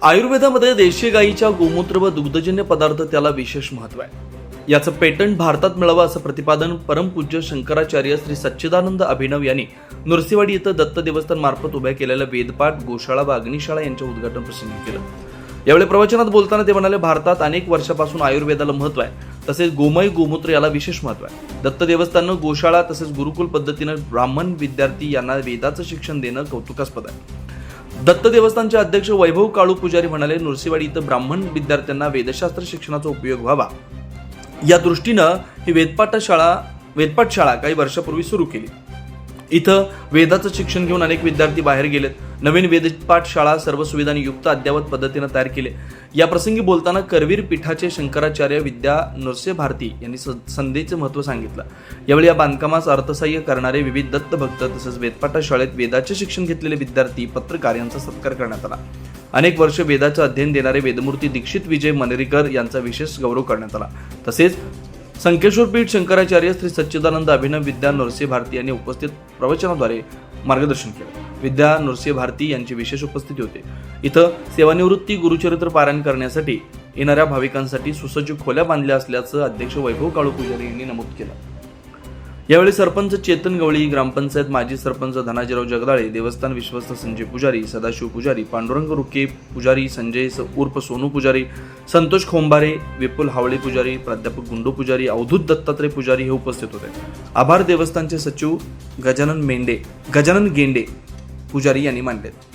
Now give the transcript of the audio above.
आयुर्वेदामध्ये देशी गायीच्या गोमूत्र व दुग्धजन्य पदार्थ त्याला विशेष महत्त्व आहे. याचं पेटंट भारतात मिळावं असं प्रतिपादन परमपूज्य शंकराचार्य श्री सच्चिदानंद अभिनव यांनी नृसिंहवाडी इथं दत्त देवस्थान मार्फत उभ्या केलेल्या वेदपाठ, गोशाळा व अग्निशाळा यांच्या उद्घाटन प्रसंगी केलं. यावेळी प्रवचनात बोलताना ते म्हणाले, भारतात अनेक वर्षापासून आयुर्वेदाला महत्त्व आहे, तसेच गोमय गोमूत्र याला विशेष महत्त्व आहे. दत्त देवस्थाननं गोशाळा तसेच गुरुकुल पद्धतीनं ब्राह्मण विद्यार्थी यांना वेदाचं शिक्षण देणं कौतुकास्पद आहे. दत्त देवस्थानचे अध्यक्ष वैभव काळू पुजारी म्हणाले, नृसिंहवाडी इथं ब्राह्मण विद्यार्थ्यांना वेदशास्त्र शिक्षणाचा उपयोग व्हावा या दृष्टीनं ही वेदपाठशाळा काही वर्षापूर्वी सुरू केली. इथं वेदाचं शिक्षण घेऊन अनेक विद्यार्थी बाहेर गेलेत. नवीन वेदपाठशाळा सर्व सुविधांनी युक्त अद्ययावत पद्धतीनं तयार केले. या प्रसंगी बोलताना करवीर पीठाचे शंकराचार्य विद्या नरसिंह भारती यांनी संधीचे महत्त्व सांगितलं. यावेळी या बांधकामास अर्थसहाय्य करणारे विविध दत्त भक्त तसेच वेदपाठशाळेत वेदाचे शिक्षण घेतलेले विद्यार्थी, पत्रकार यांचा सत्कार करण्यात आला. अनेक वर्ष वेदाचं अध्ययन देणारे वेदमूर्ती दीक्षित विजय मनेरीकर यांचा विशेष गौरव करण्यात आला. तसेच संकेश्वर पीठ शंकराचार्य श्री सच्चिदानंद अभिनव विद्या नरसिंह भारती यांनी उपस्थित प्रवचनाद्वारे मार्गदर्शन केलं. विद्या नरसिंह भारती यांची विशेष उपस्थिती होते. इथं सेवानिवृत्ती गुरुचरित्र पारायण करण्यासाठी येणाऱ्या भाविकांसाठी सुसज्ज खोल्या बांधल्या असल्याचं अध्यक्ष वैभव काळू पुजारी यांनी नमूद केलं. यावेळी सरपंच चेतन गवळी, ग्रामपंचायत माजी सरपंच धनाजीराव जगदाळे, देवस्थान विश्वस्त संजय पुजारी, सदाशिव पुजारी, पांडुरंग रुके पुजारी, संजय उर्फ सोनू पुजारी, संतोष खोंबारे, विपुल हावळे पुजारी, प्राध्यापक गुंडू पुजारी, अवधूत दत्तात्रय पुजारी हे उपस्थित होते. आभार देवस्थानचे सचिव गजानन गेंडे पुजारी यांनी मानले.